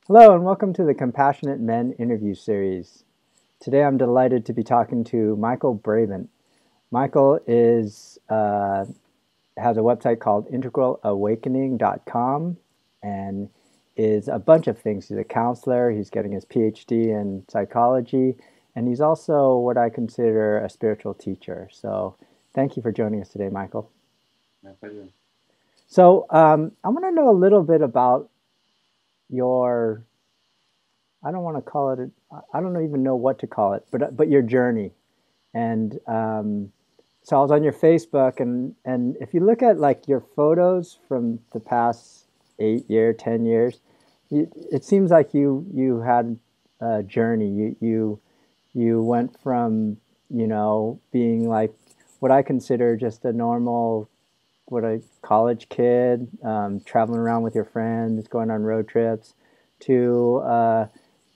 Hello, and welcome to the Compassionate Men interview series. Today I'm delighted to be talking to Michael Brabant. Michael has a website called integralawakening.com and is a bunch of things. He's a counselor, he's getting his PhD in psychology, and he's also what I consider a spiritual teacher. So thank you for joining us today, Michael. My pleasure. So I want to know a little bit about your I don't want to call it. I don't even know what to call it, but your journey. And so I was on your Facebook, and if you look at like your photos from the past 8 year, 10 years, it seems like you had a journey. You went from being like what I consider just a normal what a college kid, traveling around with your friends, going on road trips, to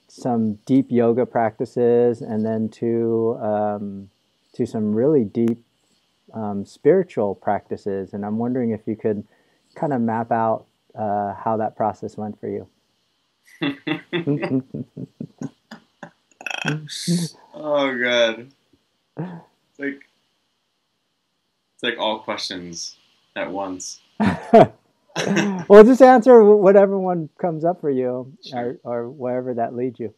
some deep yoga practices, and then to some really deep spiritual practices. And I'm wondering if you could kind of map out how that process went for you. Oh God. It's like it's like all questions at once. Well, just answer whatever one comes up for you, Sure. or wherever that leads you.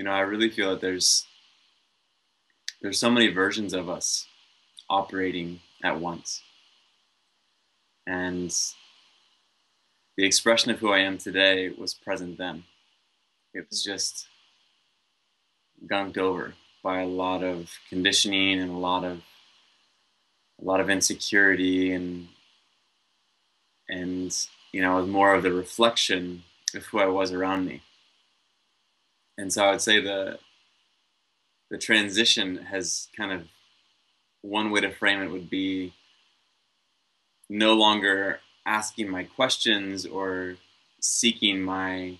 I really feel that there's so many versions of us operating at once. And the expression of who I am today was present then. It was just gunked over by a lot of conditioning and a lot of insecurity and it was more of the reflection of who I was around me. And so I would say the transition has kind of, one way to frame it would be no longer asking my questions or seeking my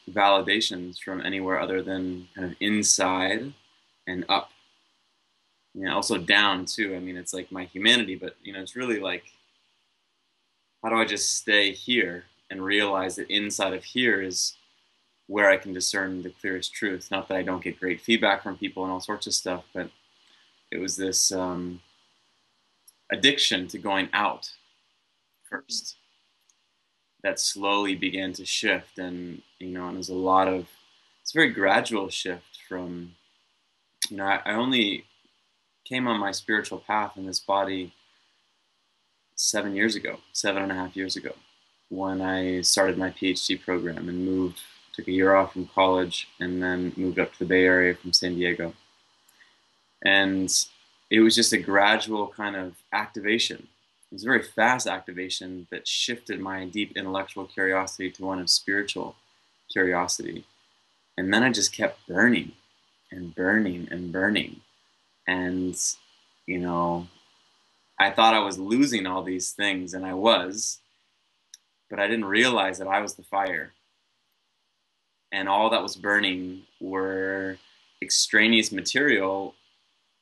validations from anywhere other than kind of inside and up. Also down too. I mean, it's like my humanity, but it's really like, how do I just stay here and realize that inside of here is where I can discern the clearest truth. Not that I don't get great feedback from people and all sorts of stuff, but it was this addiction to going out first that slowly began to shift. And it was it's a very gradual shift from, I only came on my spiritual path in this body 7 years ago, 7.5 years ago, when I started my PhD program and took a year off from college and then moved up to the Bay Area from San Diego. And it was just a gradual kind of activation. It was a very fast activation that shifted my deep intellectual curiosity to one of spiritual curiosity. And then I just kept burning and burning and burning. And, you know, I thought I was losing all these things, and I was, but I didn't realize that I was the fire. And all that was burning were extraneous material,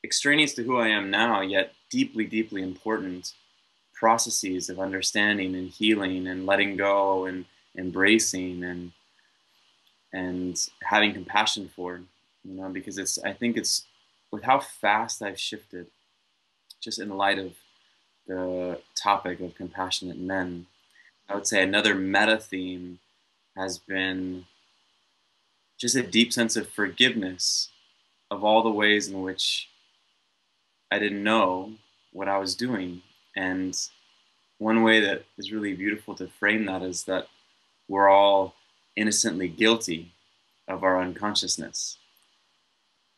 extraneous to who I am now, yet deeply, deeply important processes of understanding and healing and letting go and embracing and having compassion for, because I think it's with how fast I've shifted, just in light of the topic of compassionate men. I would say another meta theme has been just a deep sense of forgiveness of all the ways in which I didn't know what I was doing. And one way that is really beautiful to frame that is that we're all innocently guilty of our unconsciousness.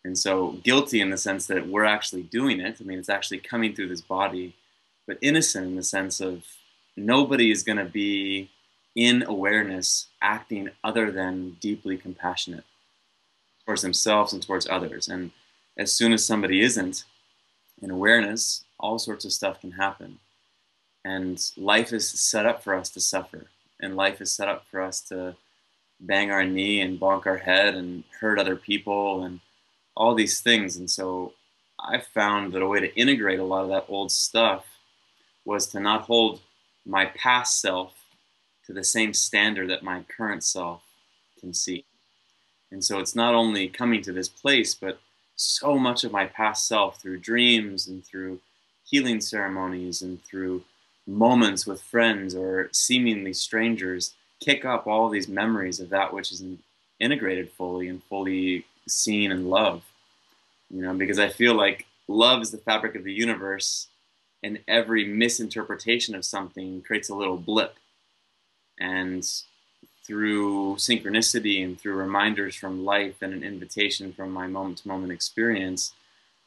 And so guilty in the sense that we're actually doing it. I mean, it's actually coming through this body, but innocent in the sense of nobody is going to be in awareness acting other than deeply compassionate towards themselves and towards others. And as soon as somebody isn't in awareness, all sorts of stuff can happen. And life is set up for us to suffer. And life is set up for us to bang our knee and bonk our head and hurt other people and all these things. And so I found that a way to integrate a lot of that old stuff was to not hold my past self to the same standard that my current self can see. And so it's not only coming to this place, but so much of my past self through dreams and through healing ceremonies and through moments with friends or seemingly strangers kick up all these memories of that which is integrated fully and fully seen and loved. Because I feel like love is the fabric of the universe, and every misinterpretation of something creates a little blip. And through synchronicity and through reminders from life and an invitation from my moment to moment experience,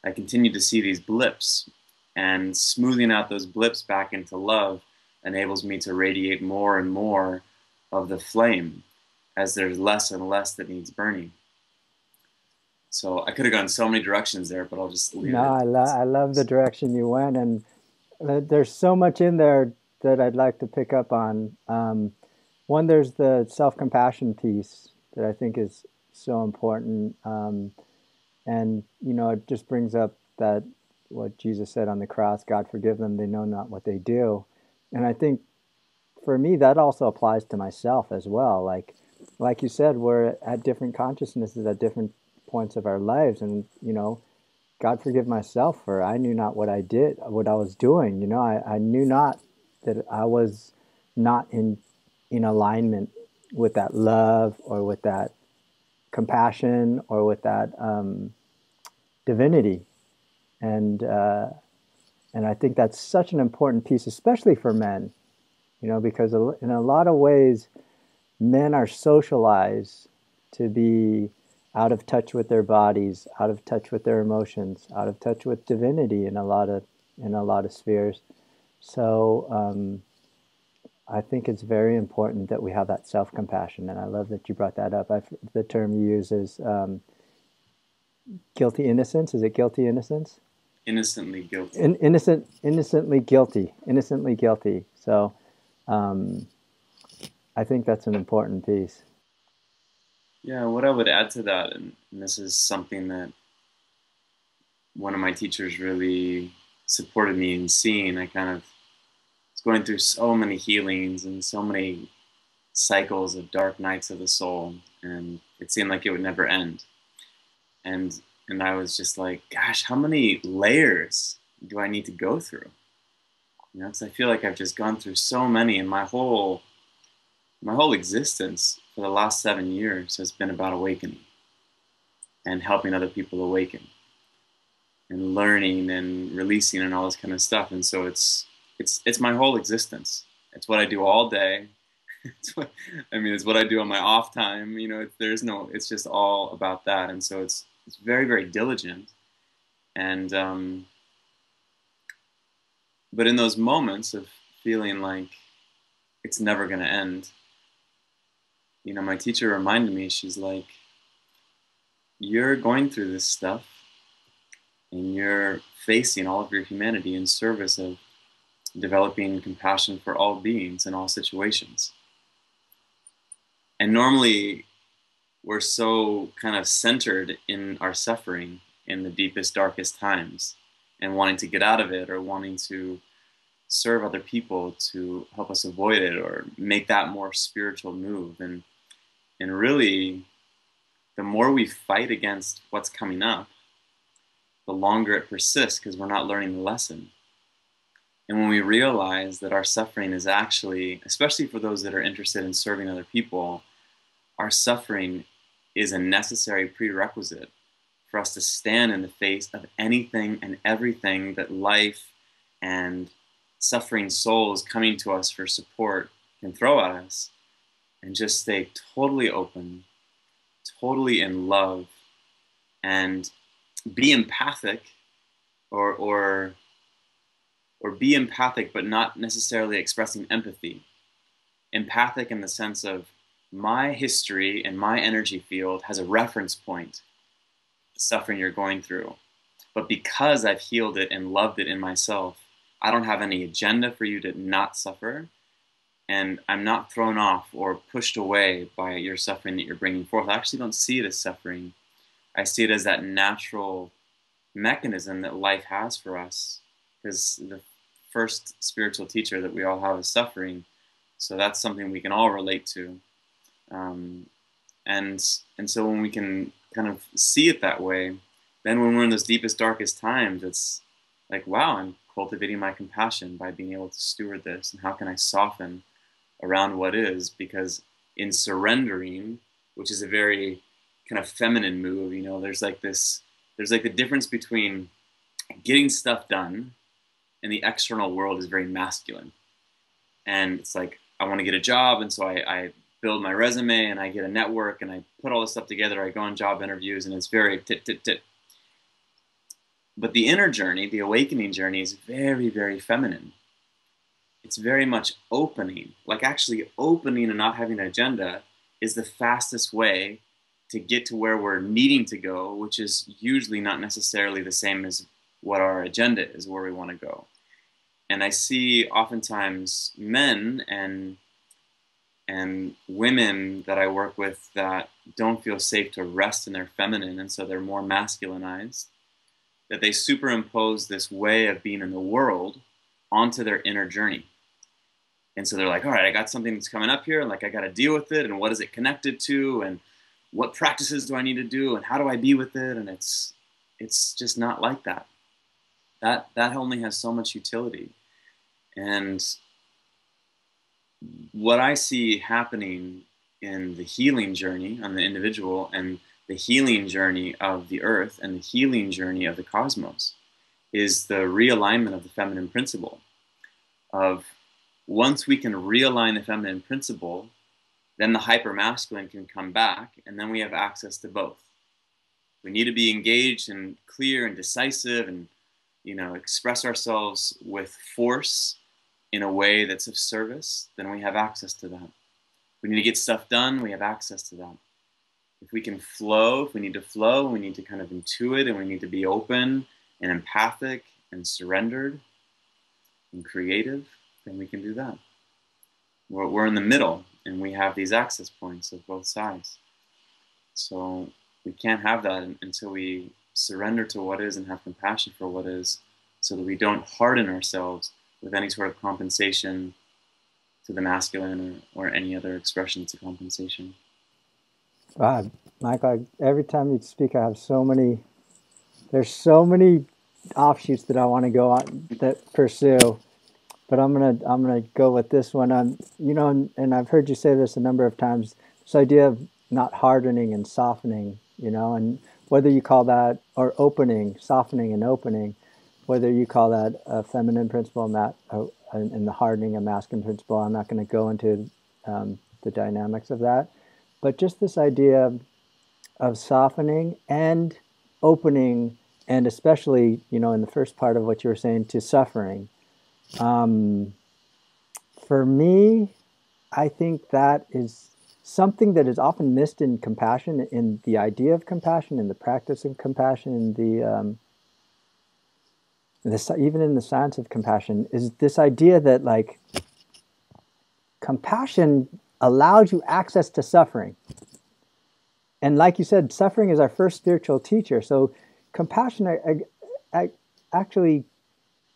I continue to see these blips. And smoothing out those blips back into love enables me to radiate more and more of the flame as there's less and less that needs burning. So I could have gone so many directions there, but I'll just leave No, it at I love the direction you went, and there's so much in there that I'd like to pick up on. One, there's the self-compassion piece that I think is so important. And, it just brings up that what Jesus said on the cross, God forgive them, they know not what they do. And I think for me, that also applies to myself as well. Like you said, we're at different consciousnesses at different points of our lives. And, God forgive myself for I knew not what I did, what I was doing. I knew not that I was not in alignment with that love or with that compassion or with that divinity. And and I think that's such an important piece, especially for men, because in a lot of ways, men are socialized to be out of touch with their bodies, out of touch with their emotions, out of touch with divinity in a lot of spheres. So I think it's very important that we have that self-compassion, and I love that you brought that up. The term you use is guilty innocence. Is it guilty innocence? innocently guilty. Innocently guilty, innocently guilty. So um, I think that's an important piece. Yeah, what I would add to that, and this is something that one of my teachers really supported me in seeing. I kind of was going through so many healings and so many cycles of dark nights of the soul, and it seemed like it would never end. And and I was just like, gosh, how many layers do I need to go through? Because I feel like I've just gone through so many, and my whole existence for the last 7 years has been about awakening and helping other people awaken and learning and releasing and all this kind of stuff. And so it's my whole existence. It's what I do all day. It's what I do on my off time. It's just all about that. And so it's very, very diligent. And but in those moments of feeling like it's never going to end, my teacher reminded me. She's like, "You're going through this stuff, and you're facing all of your humanity in service of developing compassion for all beings in all situations." And normally, we're so kind of centered in our suffering in the deepest, darkest times and wanting to get out of it or wanting to serve other people to help us avoid it or make that more spiritual move. And really, the more we fight against what's coming up, the longer it persists because we're not learning the lesson. And when we realize that our suffering is actually, especially for those that are interested in serving other people, our suffering is a necessary prerequisite for us to stand in the face of anything and everything that life and suffering souls coming to us for support can throw at us, and just stay totally open, totally in love, and be empathic or or or be empathic but not necessarily expressing empathy. Empathic in the sense of my history and my energy field has a reference point, the suffering you're going through. But because I've healed it and loved it in myself, I don't have any agenda for you to not suffer. And I'm not thrown off or pushed away by your suffering that you're bringing forth. I actually don't see it as suffering. I see it as that natural mechanism that life has for us, because the first spiritual teacher that we all have is suffering. So that's something we can all relate to. Um, and so when we can kind of see it that way, then when we're in those deepest, darkest times, it's like, wow, I'm cultivating my compassion by being able to steward this. And how can I soften around what is? Because in surrendering, which is a very kind of feminine move, you know, there's like the difference between getting stuff done and the external world is very masculine. And it's like, I want to get a job. And so I build my resume and I get a network and I put all this stuff together. I go on job interviews and it's very tit, tit, tit. But the inner journey, the awakening journey, is very, very feminine. It's very much opening. Like actually opening and not having an agenda is the fastest way to get to where we're needing to go, which is usually not necessarily the same as what our agenda is, where we want to go. And I see oftentimes men and women that I work with that don't feel safe to rest in their feminine, and so they're more masculinized, that they superimpose this way of being in the world onto their inner journey. And so they're like, all right, I got something that's coming up here, and like I got to deal with it, and what is it connected to, and what practices do I need to do, and how do I be with it? And it's just not like that. That only has so much utility. And what I see happening in the healing journey on the individual and the healing journey of the earth and the healing journey of the cosmos is the realignment of the feminine principle. Of once we can realign the feminine principle, then the hypermasculine can come back, and then we have access to both. We need to be engaged and clear and decisive and, you know, express ourselves with force in a way that's of service, then we have access to that. If we need to get stuff done, we have access to that. If we can flow, if we need to flow, we need to kind of intuit, and we need to be open and empathic and surrendered and creative, then we can do that. We're in the middle, and we have these access points of both sides. So we can't have that until we surrender to what is and have compassion for what is, so that we don't harden ourselves with any sort of compensation to the masculine or any other expression to compensation. God, Michael, every time you speak, I have there's so many offshoots that I want to go on that pursue, but I'm gonna go with this one. You know, and I've heard you say this a number of times. This idea of not hardening and softening, you know, and whether you call that or opening, softening and opening, whether you call that a feminine principle and the hardening a masculine principle. I'm not going to go into the dynamics of that, but just this idea of softening and opening, and especially, you know, in the first part of what you were saying, to suffering. For me, I think that is something that is often missed in compassion, in the idea of compassion, in the practice of compassion, in even in the science of compassion, is this idea that like compassion allows you access to suffering. And like you said, suffering is our first spiritual teacher. So compassion actually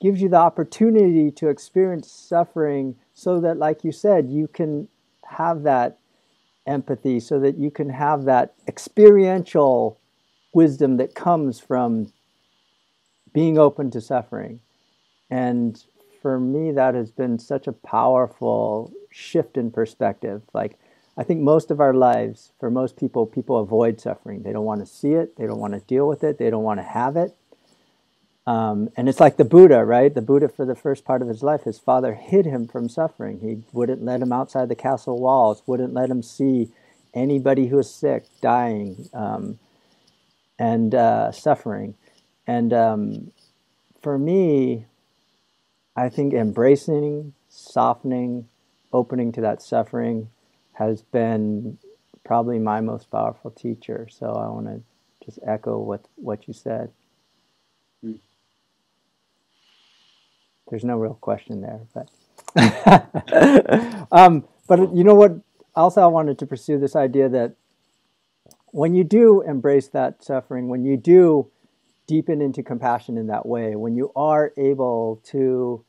gives you the opportunity to experience suffering so that, like you said, you can have that empathy, so that you can have that experiential wisdom that comes from being open to suffering. And for me, that has been such a powerful shift in perspective. Like, I think most of our lives, for most people, people avoid suffering. They don't want to see it. They don't want to deal with it. They don't want to have it. And it's like the Buddha, right? The Buddha, for the first part of his life, his father hid him from suffering. He wouldn't let him outside the castle walls, wouldn't let him see anybody who was sick, dying, and suffering. And for me, I think embracing, softening, opening to that suffering has been probably my most powerful teacher. So I want to just echo what you said. Mm. There's no real question there, but but you know what? Also, I wanted to pursue this idea that when you do embrace that suffering, when you do deepen into compassion in that way, when you are able to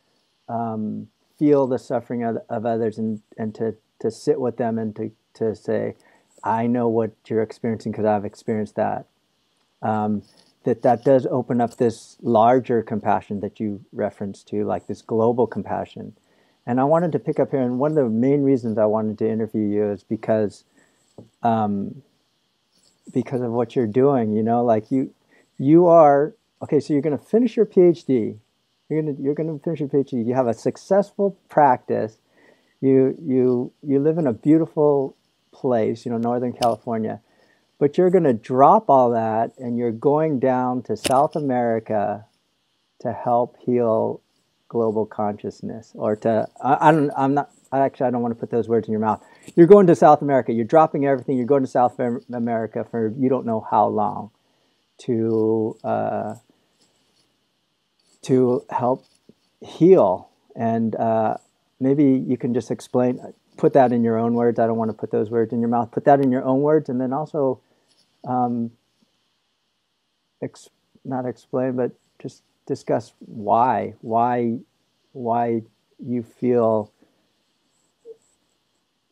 feel the suffering of others, and to sit with them, and to say, I know what you're experiencing because I've experienced that. Um, that does open up this larger compassion that you referenced to, like this global compassion. And I wanted to pick up here, and one of the main reasons I wanted to interview you is um, because of what you're doing. You know, like you are okay. So you're going to finish your PhD. You're going to finish your PhD. You have a successful practice. You live in a beautiful place, Northern California. But you're going to drop all that, and you're going down to South America to help heal global consciousness, or I don't, I'm not, I don't want to put those words in your mouth. You're going to South America. You're dropping everything. You're going to South America for you don't know how long to help heal. And maybe you can just put that in your own words. I don't want to put those words in your mouth. Put that in your own words, and then also um, ex- not explain, but just discuss why you feel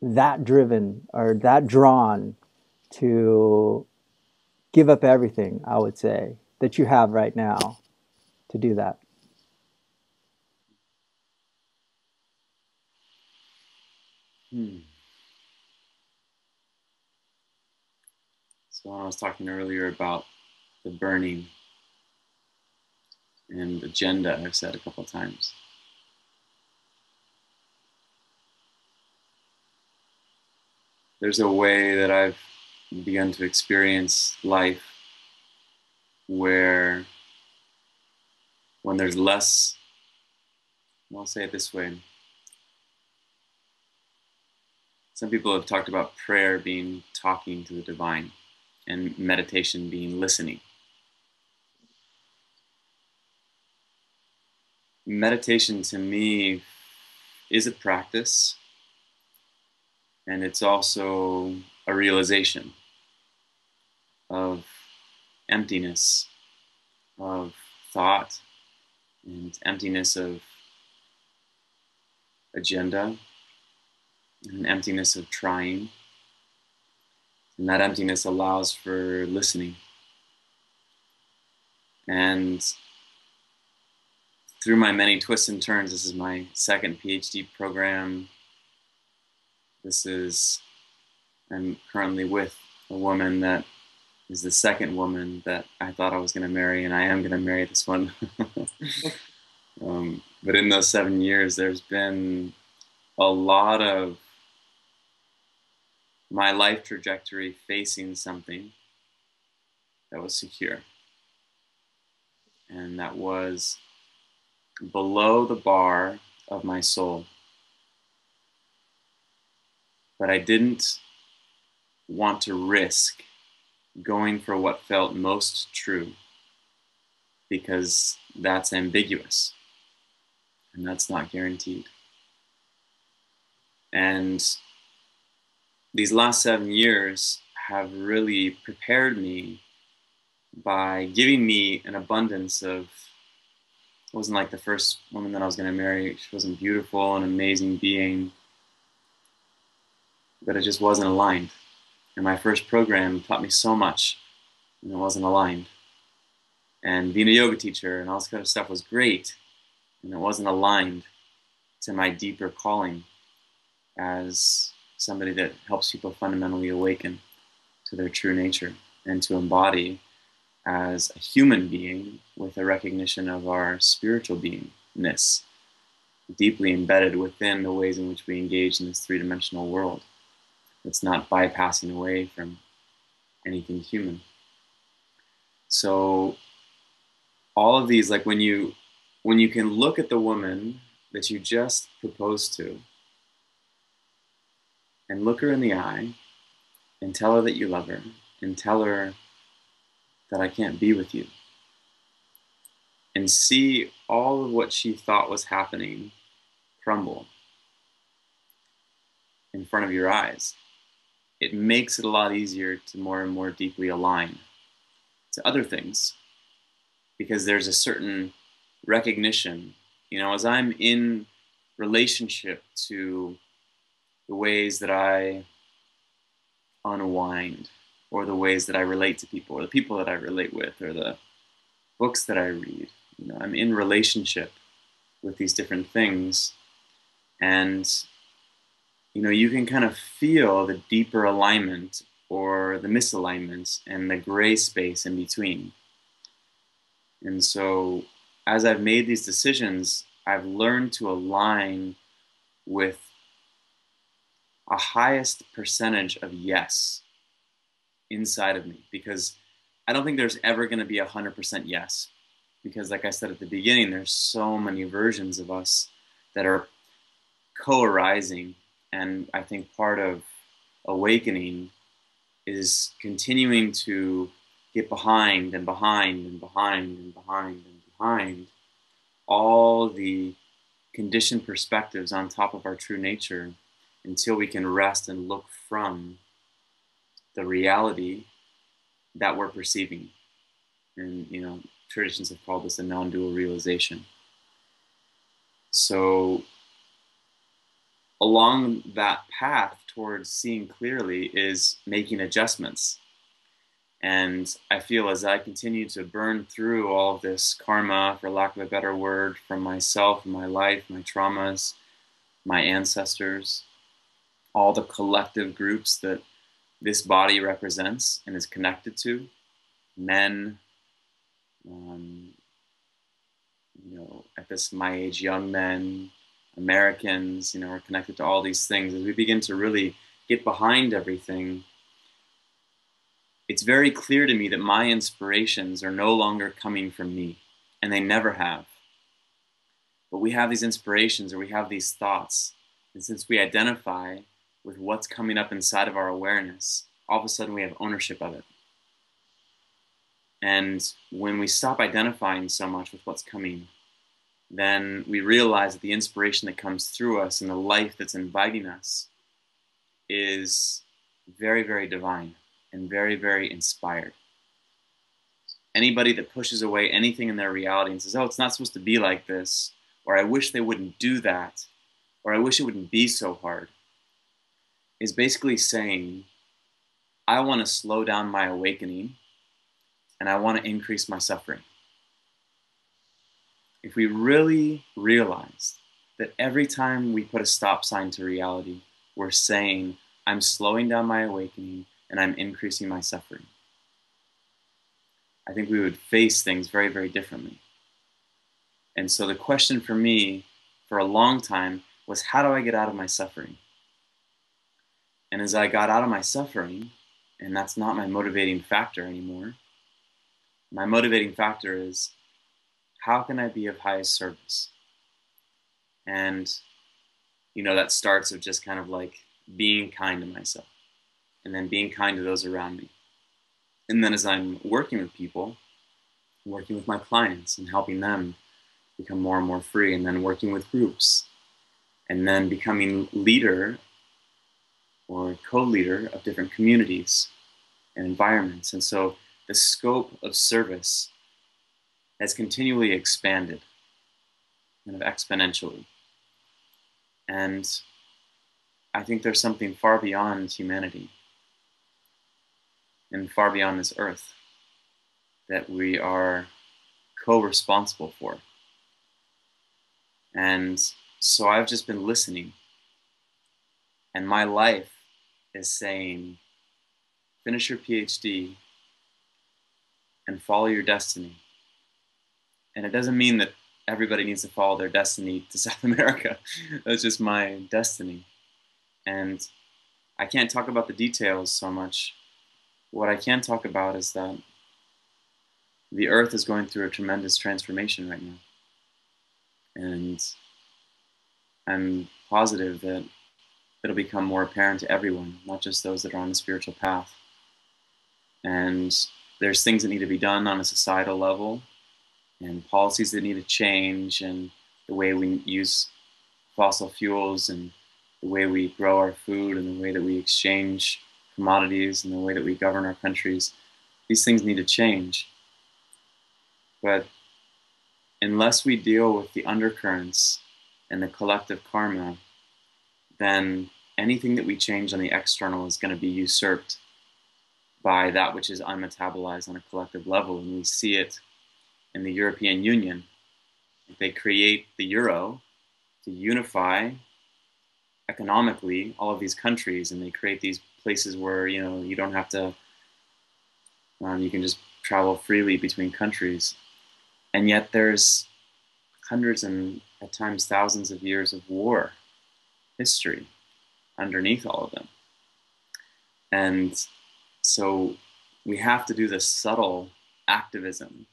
that driven or that drawn to give up everything, I would say, that you have right now to do that. Hmm. So when I was talking earlier about the burning and agenda, I've said a couple of times. There's a way that I've begun to experience life where when there's less, I'll say it this way. Some people have talked about prayer being talking to the divine and meditation being listening. Meditation to me is a practice, and it's also a realization of emptiness of thought and emptiness of agenda and emptiness of trying. And that emptiness allows for listening. And through my many twists and turns, this is my second PhD program. I'm currently with a woman that is the second woman that I thought I was going to marry, and I am going to marry this one. But in those 7 years, there's been a lot of my life trajectory facing something that was secure, and that was below the bar of my soul. But I didn't want to risk going for what felt most true, because that's ambiguous and that's not guaranteed. And these last 7 years have really prepared me by giving me an abundance of, it wasn't like the first woman that I was going to marry. She wasn't beautiful, an amazing being, but it just wasn't aligned. And my first program taught me so much, and it wasn't aligned. And being a yoga teacher and all this kind of stuff was great, and it wasn't aligned to my deeper calling as somebody that helps people fundamentally awaken to their true nature and to embody as a human being with a recognition of our spiritual beingness deeply embedded within the ways in which we engage in this three-dimensional world. It's not bypassing away from anything human. So all of these, like when you can look at the woman that you just proposed to and look her in the eye and tell her that you love her and tell her that I can't be with you, and see all of what she thought was happening crumble in front of your eyes, it makes it a lot easier to more and more deeply align to other things because there's a certain recognition, as I'm in relationship to the ways that I unwind, or the ways that I relate to people, or the people that I relate with, or the books that I read. I'm in relationship with these different things, and you can kind of feel the deeper alignment or the misalignment and the gray space in between. And so, as I've made these decisions, I've learned to align with a highest percentage of yes inside of me, because I don't think there's ever going to be 100% yes, because like I said at the beginning, there's so many versions of us that are co-arising. And I think part of awakening is continuing to get behind and behind and behind and behind and behind all the conditioned perspectives on top of our true nature, until we can rest and look from the reality that we're perceiving. And traditions have called this a non-dual realization. So along that path towards seeing clearly is making adjustments. And I feel as I continue to burn through all of this karma, for lack of a better word, from myself, my life, my traumas, my ancestors, all the collective groups that this body represents and is connected to, men, at this my age, young men, Americans, are connected to all these things. As we begin to really get behind everything, it's very clear to me that my inspirations are no longer coming from me, and they never have. But we have these inspirations, or we have these thoughts, and since we identify with what's coming up inside of our awareness, all of a sudden we have ownership of it. And when we stop identifying so much with what's coming, then we realize that the inspiration that comes through us and the life that's inviting us is very, very divine and very, very inspired. Anybody that pushes away anything in their reality and says, oh, it's not supposed to be like this, or I wish they wouldn't do that, or I wish it wouldn't be so hard, is basically saying, I want to slow down my awakening, and I want to increase my suffering. If we really realize that every time we put a stop sign to reality, we're saying, I'm slowing down my awakening and I'm increasing my suffering, I think we would face things very, very differently. And so the question for me for a long time was, how do I get out of my suffering? And as I got out of my suffering, and that's not my motivating factor anymore, my motivating factor is, how can I be of highest service? And, that starts with just kind of like being kind to myself, and then being kind to those around me. And then as I'm working with people, working with my clients and helping them become more and more free, and then working with groups, and then becoming leader or co-leader of different communities and environments. And so the scope of service has continually expanded, kind of exponentially. And I think there's something far beyond humanity and far beyond this earth that we are co-responsible for. And so I've just been listening, and my life is saying, finish your PhD and follow your destiny. And it doesn't mean that everybody needs to follow their destiny to South America. That's just my destiny. And I can't talk about the details so much. What I can talk about is that the earth is going through a tremendous transformation right now. And I'm positive that it'll become more apparent to everyone, not just those that are on the spiritual path. And there's things that need to be done on a societal level, and policies that need to change, and the way we use fossil fuels, and the way we grow our food, and the way that we exchange commodities, and the way that we govern our countries. These things need to change. But unless we deal with the undercurrents and the collective karma, then anything that we change on the external is going to be usurped by that which is unmetabolized on a collective level. And we see it in the European Union. They create the euro to unify economically all of these countries, and they create these places where you don't have to, you can just travel freely between countries. And yet there's hundreds and at times thousands of years of war history underneath all of them. And so we have to do this subtle activism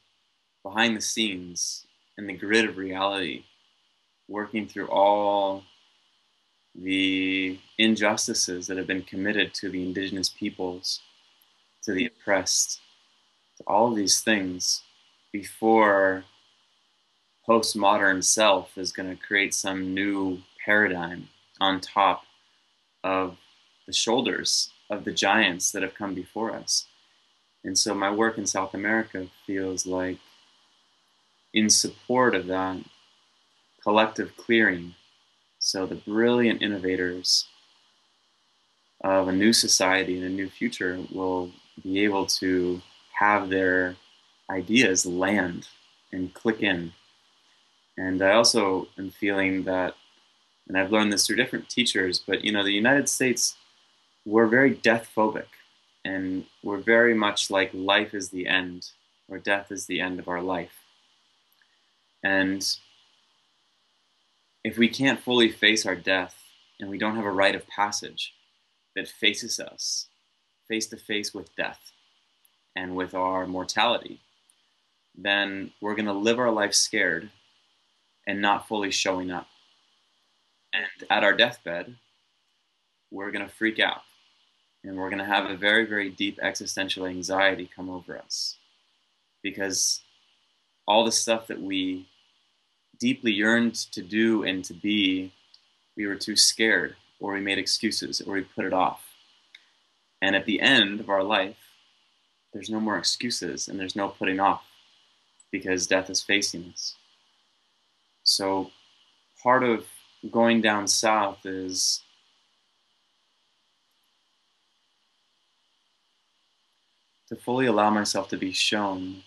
behind the scenes in the grid of reality, working through all the injustices that have been committed to the indigenous peoples, to the oppressed, to all of these things before postmodern self is going to create some new paradigm on top of the shoulders of the giants that have come before us. And so my work in South America feels like in support of that collective clearing. So the brilliant innovators of a new society and a new future will be able to have their ideas land and click in. And I also am feeling that, and I've learned this through different teachers, but the United States, we're very death phobic, and we're very much like life is the end, or death is the end of our life. And if we can't fully face our death, and we don't have a rite of passage that faces us face to face with death and with our mortality, then we're going to live our life scared and not fully showing up. And at our deathbed, we're going to freak out, and we're going to have a very, very deep existential anxiety come over us, because all the stuff that we deeply yearned to do and to be, we were too scared, or we made excuses, or we put it off. And at the end of our life, there's no more excuses and there's no putting off, because death is facing us. So part of going down south is to fully allow myself to be shown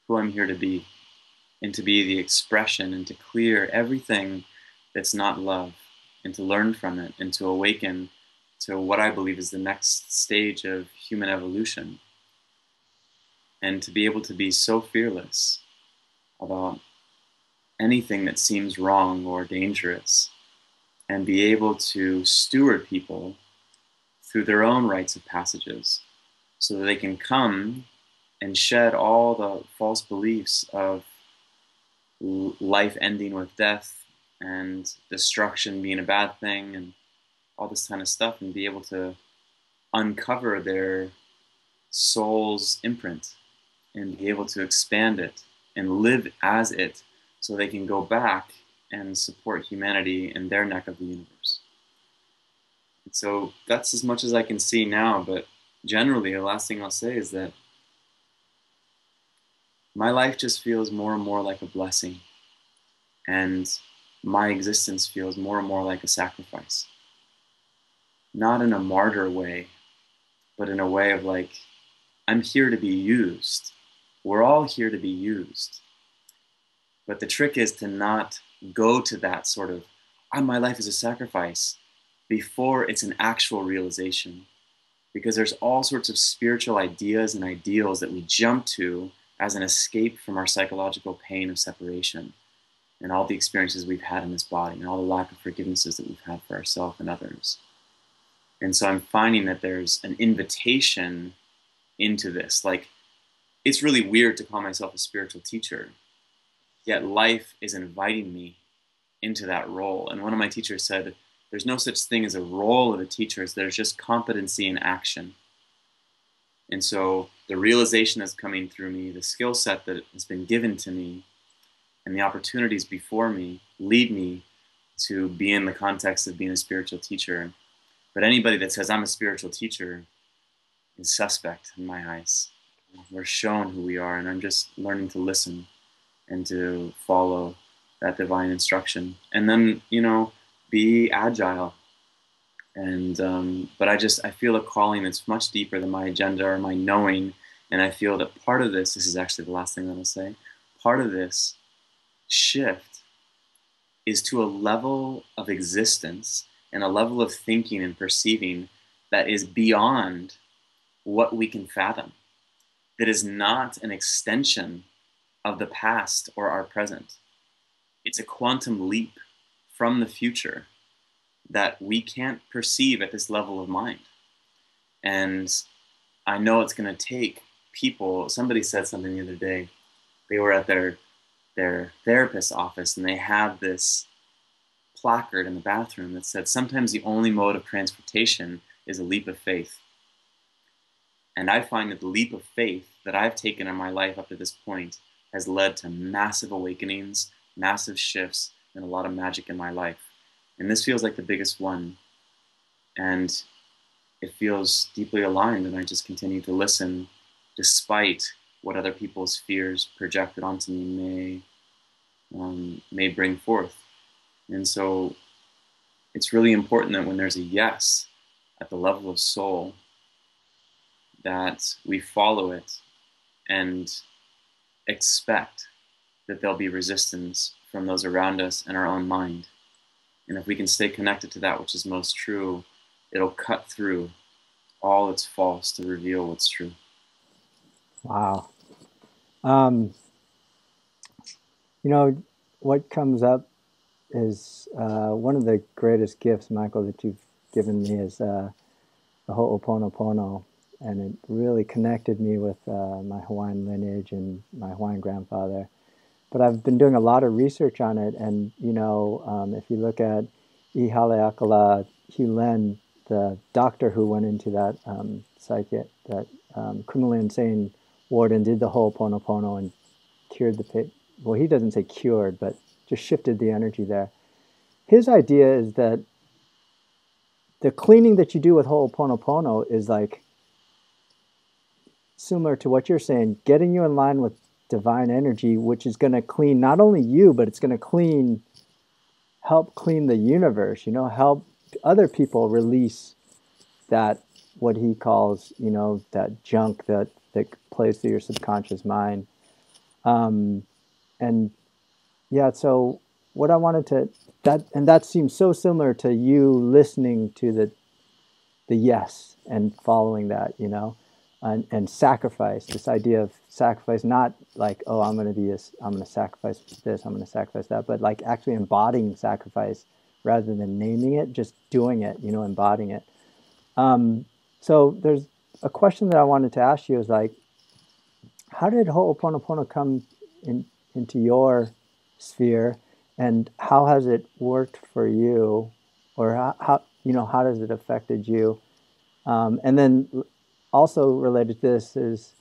who I'm here to be, and to be the expression, and to clear everything that's not love, and to learn from it, and to awaken to what I believe is the next stage of human evolution, and to be able to be so fearless about anything that seems wrong or dangerous, and be able to steward people through their own rites of passages, so that they can come and shed all the false beliefs of life ending with death and destruction being a bad thing and all this kind of stuff, and be able to uncover their soul's imprint and be able to expand it and live as it, so they can go back and support humanity in their neck of the universe. And so that's as much as I can see now, but generally the last thing I'll say is that my life just feels more and more like a blessing, and my existence feels more and more like a sacrifice. Not in a martyr way, but in a way of like, I'm here to be used. We're all here to be used. But the trick is to not go to that sort of, my life is a sacrifice, before it's an actual realization. Because there's all sorts of spiritual ideas and ideals that we jump to as an escape from our psychological pain of separation, and all the experiences we've had in this body, and all the lack of forgivenesses that we've had for ourselves and others. And so I'm finding that there's an invitation into this. Like, it's really weird to call myself a spiritual teacher, yet life is inviting me into that role. And one of my teachers said, there's no such thing as a role of a teacher, there's just competency in action. And so the realization that's coming through me, the skill set that has been given to me, and the opportunities before me lead me to be in the context of being a spiritual teacher. But anybody that says I'm a spiritual teacher is suspect in my eyes. We're shown who we are, and I'm just learning to listen. and to follow that divine instruction. And then, be agile. And but I feel a calling that's much deeper than my agenda or my knowing. And I feel that part of this is actually the last thing that I'll say. Part of this shift is to a level of existence and a level of thinking and perceiving that is beyond what we can fathom, that is not an extension of the past or our present. It's a quantum leap from the future that we can't perceive at this level of mind. And I know it's going to take people. Somebody said something the other day. They were at their therapist's office and they had this placard in the bathroom that said, sometimes the only mode of transportation is a leap of faith. And I find that the leap of faith that I've taken in my life up to this point has led to massive awakenings, massive shifts, and a lot of magic in my life. And this feels like the biggest one. And it feels deeply aligned, and I just continue to listen despite what other people's fears projected onto me may bring forth. And so it's really important that when there's a yes at the level of soul, that we follow it and expect that there'll be resistance from those around us and our own mind. And if we can stay connected to that which is most true, it'll cut through all that's false to reveal what's true. Wow. Um, you know, what comes up is one of the greatest gifts, Michael, that you've given me is the Ho'oponopono. And it really connected me with my Hawaiian lineage and my Hawaiian grandfather. But I've been doing a lot of research on it. And, if you look at Ihaleakala Hugh Len, the doctor who went into that that criminally insane ward and did the Ho'oponopono and cured the pit. Well, he doesn't say cured, but just shifted the energy there. His idea is that the cleaning that you do with Ho'oponopono is like similar to what you're saying, getting you in line with divine energy, which is going to clean not only you, but it's going to help clean the universe, help other people release that, what he calls, that junk that plays through your subconscious mind. Um, and yeah, so what I wanted to, that seems so similar to you listening to the yes and following that, and sacrifice, this idea of sacrifice, not like, oh, I'm going to sacrifice this, I'm going to sacrifice that, but like actually embodying sacrifice rather than naming it, just doing it, embodying it. Um, so there's a question that I wanted to ask you is like, how did Ho'oponopono come into your sphere, and how has it worked for you, or how does it affected you? And then also related to this is,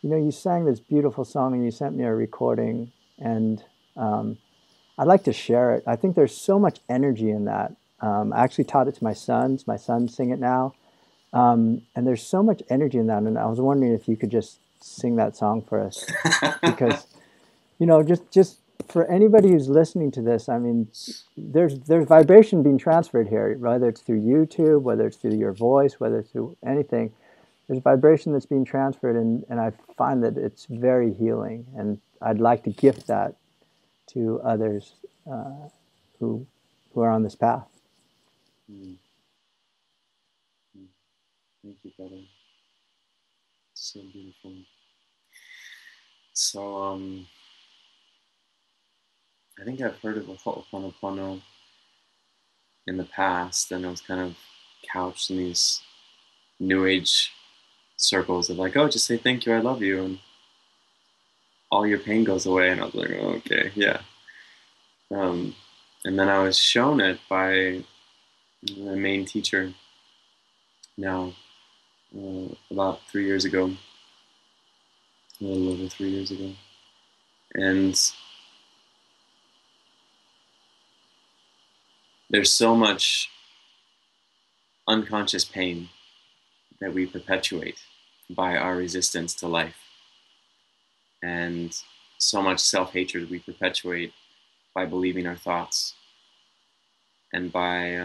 you sang this beautiful song and you sent me a recording, and I'd like to share it. I think there's so much energy in that. I actually taught it to my sons. My sons sing it now. And there's so much energy in that. And I was wondering if you could just sing that song for us, because, just for anybody who's listening to this, I mean, there's vibration being transferred here, whether it's through YouTube, whether it's through your voice, whether it's through anything. There's vibration that's being transferred, and I find that it's very healing. And I'd like to gift that to others who who are on this path. Mm. Thank you, brother. So beautiful. So, I think I've heard of a Ho'oponopono in the past, and it was kind of couched in these new age circles of like, oh, just say thank you, I love you, and all your pain goes away. And I was like, oh, okay, yeah. Um, and then I was shown it by my main teacher now, about 3 years ago, a little over 3 years ago. And there's so much unconscious pain that we perpetuate by our resistance to life. And so much self-hatred we perpetuate by believing our thoughts and by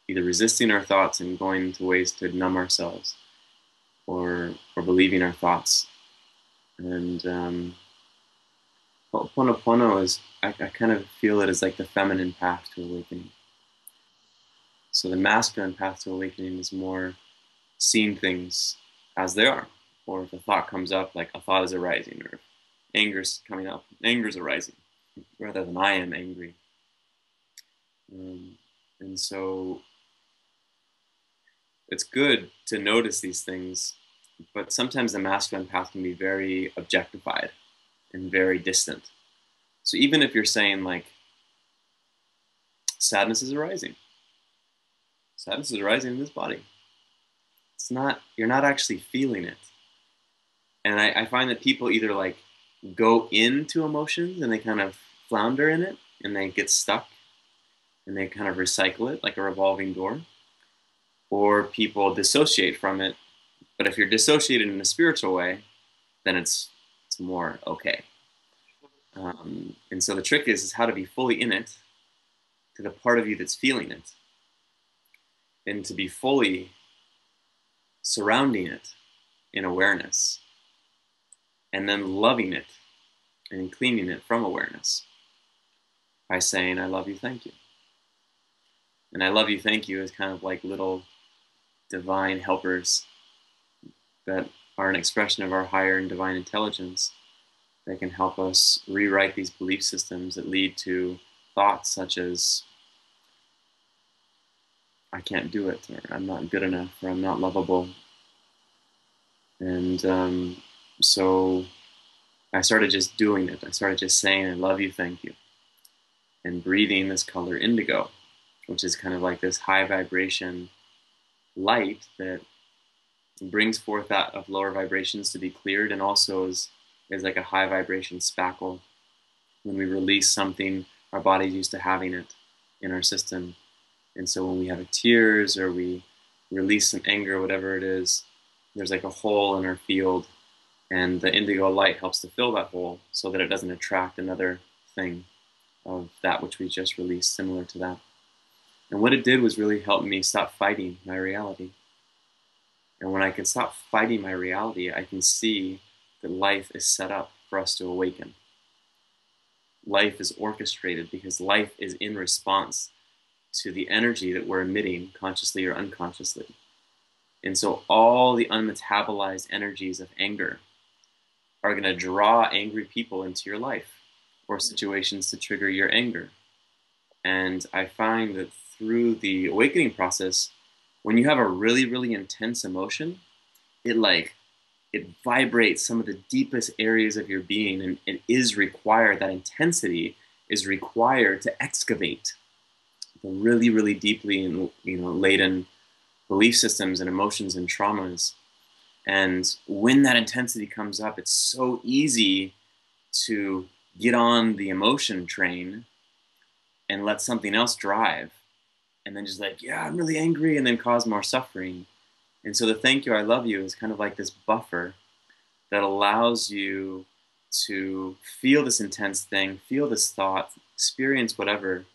either resisting our thoughts and going to ways to numb ourselves, or believing our thoughts. And Ho'oponopono is, I kind of feel it as like the feminine path to awakening. So the masculine path to awakening is more seeing things as they are. Or if a thought comes up, like a thought is arising, or anger's coming up, anger's arising, rather than I am angry. And so it's good to notice these things, but sometimes the masculine path can be very objectified and very distant. So even if you're saying like sadness is arising, sadness is arising in this body, it's not, you're not actually feeling it. And I find that people either like go into emotions and they kind of flounder in it and they get stuck and they kind of recycle it like a revolving door, or people dissociate from it. But if you're dissociated in a spiritual way, then it's more okay. And so the trick is how to be fully in it to the part of you that's feeling it, and to be fully surrounding it in awareness, and then loving it and cleaning it from awareness by saying, I love you, thank you. And I love you, thank you is kind of like little divine helpers that are an expression of our higher and divine intelligence that can help us rewrite these belief systems that lead to thoughts such as, I can't do it, or I'm not good enough, or I'm not lovable. And so I started just doing it. I started just saying, I love you, thank you. And breathing this color indigo, which is kind of like this high vibration light that brings forth that of lower vibrations to be cleared, and also is like a high vibration spackle. When we release something, our body's used to having it in our system. And so when we have tears or we release some anger, whatever it is, there's like a hole in our field, and the indigo light helps to fill that hole so that it doesn't attract another thing of that which we just released, similar to that. And what it did was really help me stop fighting my reality. And when I can stop fighting my reality, I can see that life is set up for us to awaken. Life is orchestrated because life is in response to the energy that we're emitting consciously or unconsciously. And so all the unmetabolized energies of anger are going to draw angry people into your life or situations to trigger your anger. And I find that through the awakening process, when you have a really, really intense emotion, it vibrates some of the deepest areas of your being, and it is required, that intensity is required to excavate the really, really deeply laden belief systems and emotions and traumas. And when that intensity comes up, it's so easy to get on the emotion train and let something else drive, and then just like, yeah, I'm really angry, and then cause more suffering. And so the thank you, I love you is kind of like this buffer that allows you to feel this intense thing, feel this thought, experience whatever.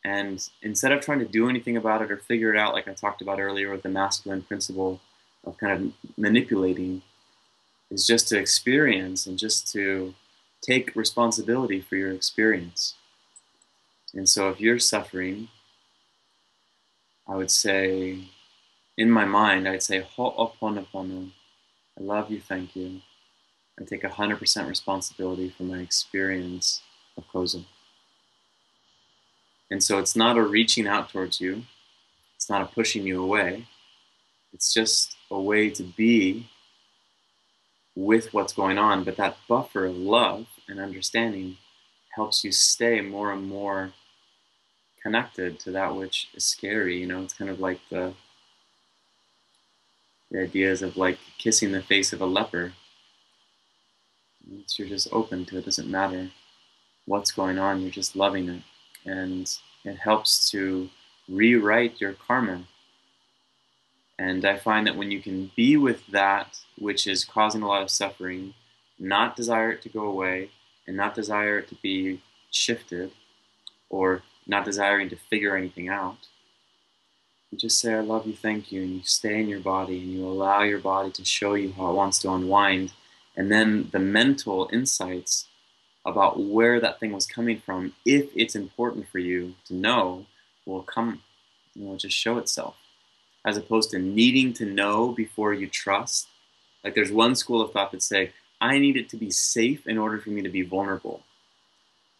And instead of trying to do anything about it or figure it out, like I talked about earlier with the masculine principle of kind of manipulating, is just to experience and just to take responsibility for your experience. And so if you're suffering, I would say, in my mind, I'd say, Ho'oponopono, I love you, thank you. I take 100% responsibility for my experience of Kozo. And so it's not a reaching out towards you, it's not a pushing you away, it's just a way to be with what's going on. But that buffer of love and understanding helps you stay more and more connected to that which is scary. It's kind of like the ideas of like kissing the face of a leper. You're just open to it. It doesn't matter what's going on, you're just loving it. And it helps to rewrite your karma. And I find that when you can be with that which is causing a lot of suffering, not desire it to go away, and not desire it to be shifted, or not desiring to figure anything out. You just say, I love you, thank you, and you stay in your body and you allow your body to show you how it wants to unwind. And then the mental insights about where that thing was coming from, if it's important for you to know, will come, just show itself. As opposed to needing to know before you trust. Like there's one school of thought that say, I need it to be safe in order for me to be vulnerable.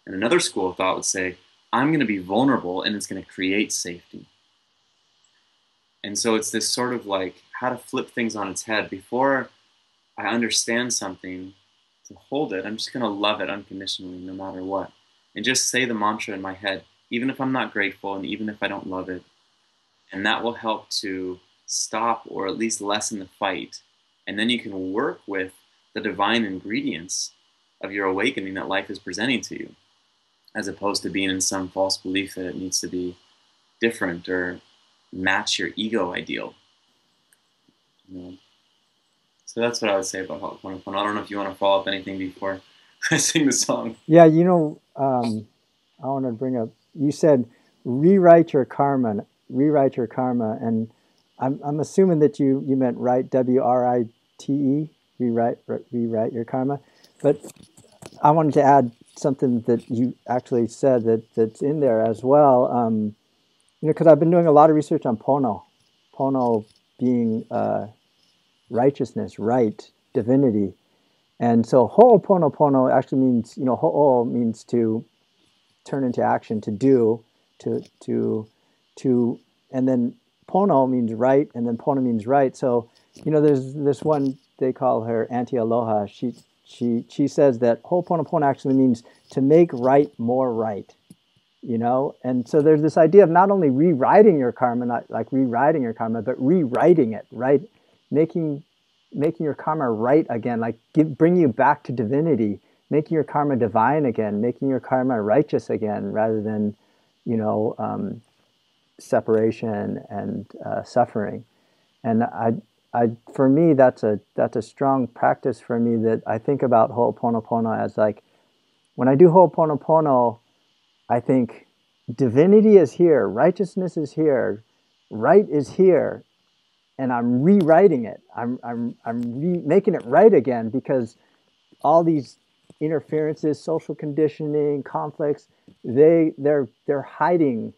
And another school of thought would say, I'm going to be vulnerable and it's going to create safety. And so it's this sort of like how to flip things on its head. Before I understand something, to hold it, I'm just going to love it unconditionally, no matter what. And just say the mantra in my head, even if I'm not grateful and even if I don't love it. And that will help to stop or at least lessen the fight. And then you can work with the divine ingredients of your awakening that life is presenting to you, as opposed to being in some false belief that it needs to be different or match your ego ideal. You know? So that's what I would say about Ho'oponopono. I don't know if you want to follow up anything before I sing the song. Yeah, I want to bring up. You said rewrite your karma, and I'm assuming that you meant write, WRITE, rewrite your karma. But I wanted to add something that you actually said that's in there as well. Because I've been doing a lot of research on Pono being righteousness, right, divinity. And so ho'oponopono actually means, ho'o means to turn into action, to do, to, and then pono means right, and then pono means right. So, there's this one, they call her Auntie Aloha. She says that ho'oponopono actually means to make right more right. And so there's this idea of not only rewriting your karma, not like rewriting your karma, but rewriting it, right? Making your karma right again, like bring you back to divinity, making your karma divine again, making your karma righteous again, rather than, separation and suffering. And for me, that's a strong practice for me, that I think about Ho'oponopono as like, when I do Ho'oponopono, I think divinity is here, righteousness is here, right is here, and I'm rewriting it. I'm making it right again, because all these interferences, social conditioning, conflicts, they're hiding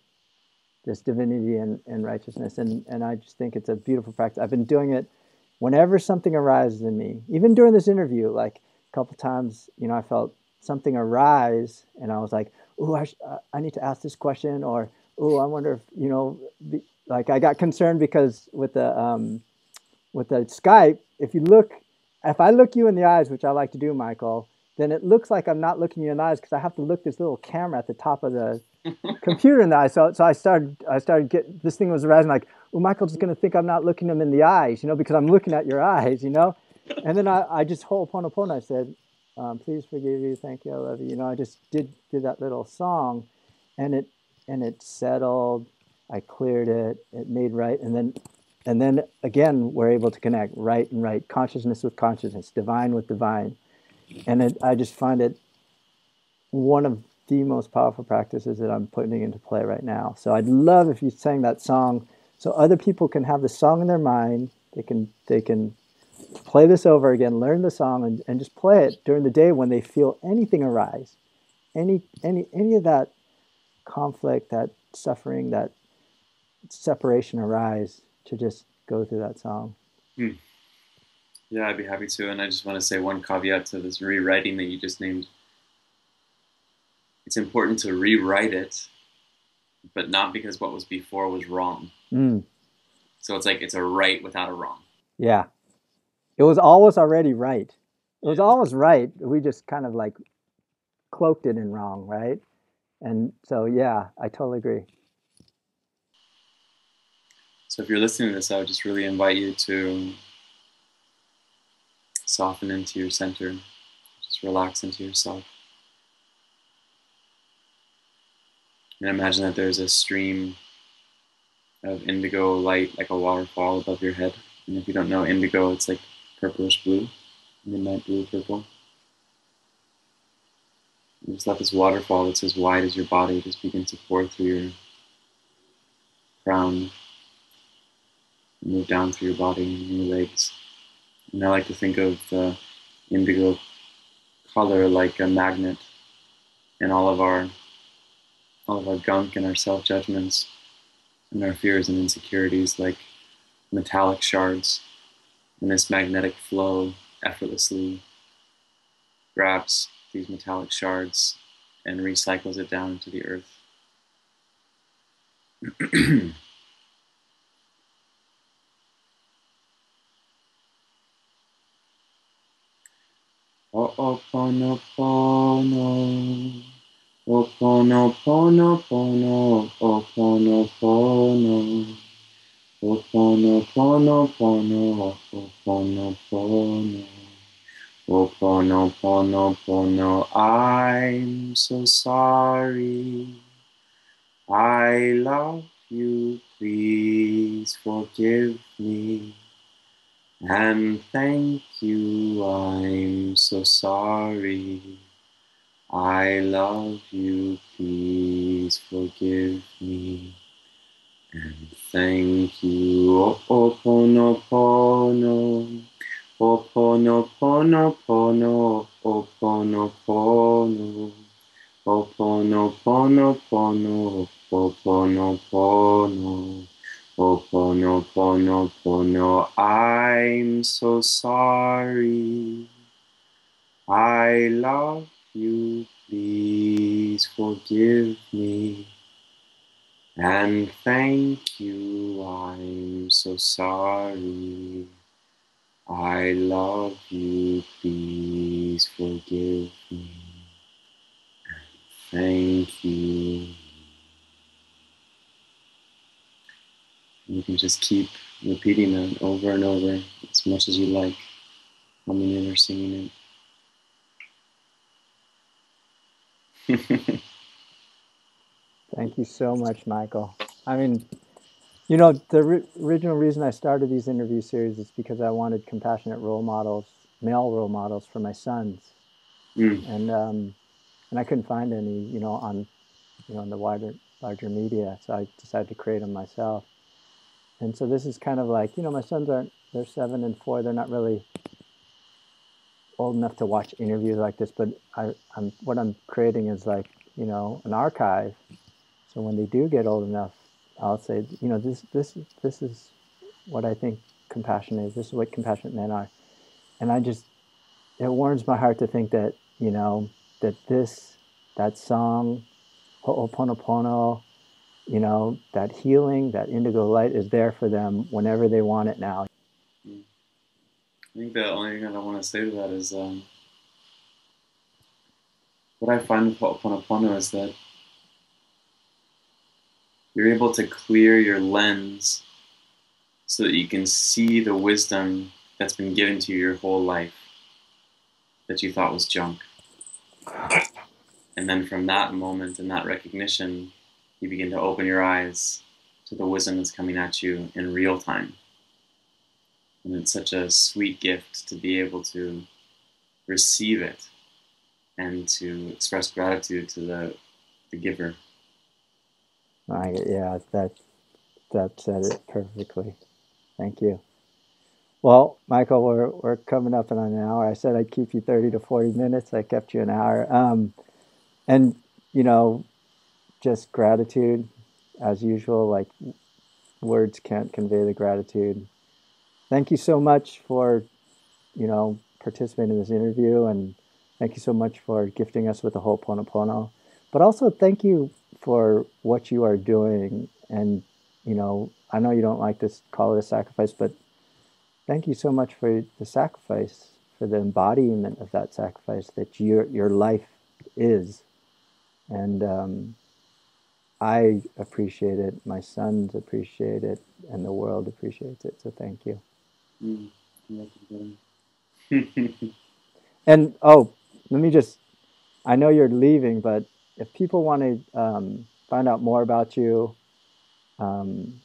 this divinity and righteousness. And I just think it's a beautiful practice. I've been doing it whenever something arises in me, even during this interview, like a couple times, I felt something arise and I was like, oh, I need to ask this question, or, oh, I wonder if, like I got concerned because with the Skype, if I look you in the eyes, which I like to do, Michael, then it looks like I'm not looking you in the eyes, because I have to look this little camera at the top of the computer in the eyes. So I started get this thing was arising, like, oh, Michael's just going to think I'm not looking him in the eyes, because I'm looking at your eyes, And then I just ho'oponopono. I said, please forgive you, thank you, I love you. I just did that little song, and it settled. I cleared it. It made right, and then again, we're able to connect right and right, consciousness with consciousness, divine with divine. And I just find it one of the most powerful practices that I'm putting into play right now. So I'd love if you sang that song, so other people can have the song in their mind. They can play this over again, learn the song, and just play it during the day when they feel anything arise, any of that conflict, that suffering, that separation arise, to just go through that song. Hmm. Yeah, I'd be happy to. And I just want to say one caveat to this rewriting that you just named. It's important to rewrite it, but not because what was before was wrong. Mm, So it's like it's a right without a wrong. yeah. It was always already right. It was Yeah. always right. We just kind of like cloaked it in wrong, right? And so, yeah, I totally agree. So if you're listening to this, I would just really invite you to soften into your center, just relax into yourself. And imagine that there's a stream of indigo light, like a waterfall above your head. And if you don't know indigo, it's like purplish blue, midnight blue, purple. You just let this waterfall that's as wide as your body just begin to pour through your crown, move down through your body and your legs. And I like to think of the indigo color like a magnet, and all of our gunk and our self-judgments and our fears and insecurities like metallic shards. And this magnetic flow effortlessly grabs these metallic shards and recycles it down into the earth. Ho'oponopono, Ho'oponopono, Ho'oponopono, Ho'oponopono, Ho'oponopono, Ho'oponopono. I'm so sorry. I love you. Please forgive me. And thank you. I'm so sorry. I love you. Please forgive me. And thank you. Ho'oponopono. Ho'oponopono, Ho'oponopono, Ho'oponopono, Ho'oponopono, Ho'oponopono. I'm so sorry. I love you. Please forgive me. And thank you. I'm so sorry. I love you. Please forgive me. Thank you. You can just keep repeating that over and over as much as you like, humming it or singing it. Thank you so much, Michael. I mean, the original reason I started these interview series is because I wanted compassionate role models, male role models for my sons, Mm, and I couldn't find any, on the larger media, so I decided to create them myself. And so this is kind of like, my sons aren't, they're 7 and 4, they're not really old enough to watch interviews like this, but what I'm creating is like, an archive. So when they do get old enough, I'll say, this is what I think compassion is. This is what compassionate men are. And it warms my heart to think that, that song, Ho'oponopono, that healing, that indigo light is there for them whenever they want it now. mm. I think the only thing that I want to say to that is what I find with Ho'oponopono is that you're able to clear your lens so that you can see the wisdom that's been given to you your whole life that you thought was junk. And then from that moment and that recognition, you begin to open your eyes to the wisdom that's coming at you in real time. And it's such a sweet gift to be able to receive it and to express gratitude to the giver. Yeah, that said it perfectly. Thank you. Well, Michael, we're coming up on an hour. I said I'd keep you 30 to 40 minutes. I kept you an hour. And you know, just gratitude as usual. Like words can't convey the gratitude. Thank you so much for participating in this interview, and thank you so much for gifting us with the Ho'oponopono. But also thank you for what you are doing. And I know you don't like to call it a sacrifice, but thank you so much for the sacrifice, for the embodiment of that sacrifice that your life is. And I appreciate it. My sons appreciate it, and the world appreciates it. So thank you. Mm. And oh, let me just, I know you're leaving, but if people want to find out more about you, um,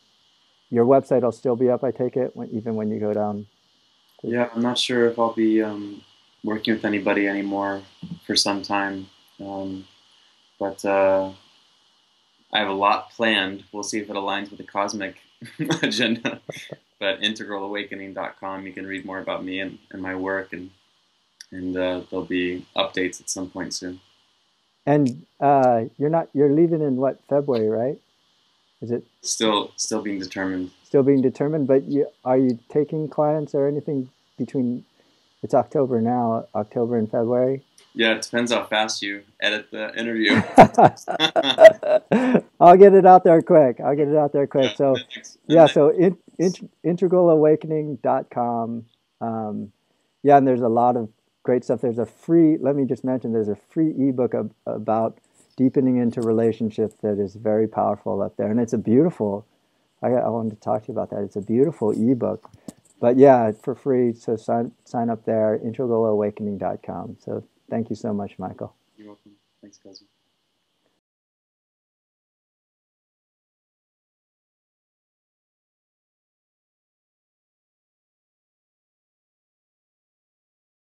your website will still be up, I take it, even when you go down to. Yeah, I'm not sure if I'll be working with anybody anymore for some time. Um, but I have a lot planned. We'll see if it aligns with the cosmic agenda. But integralawakening.com, you can read more about me and my work, and there'll be updates at some point soon. And you're leaving in what, February, right? Is it Still being determined. still being determined? But are you taking clients or anything between, it's October now, October and February? Yeah, it depends how fast you edit the interview. I'll get it out there quick. I'll get it out there quick. Yeah, So, yeah, so integralawakening.com. Yeah, and there's a lot of great stuff. There's a free, let me just mention, there's a free ebook about deepening into relationships that is very powerful up there. And it's a beautiful, I wanted to talk to you about that. It's a beautiful ebook. But yeah, for free. So sign up there, integralawakening.com. So thank you so much, Michael. you're welcome. Thanks, cousin.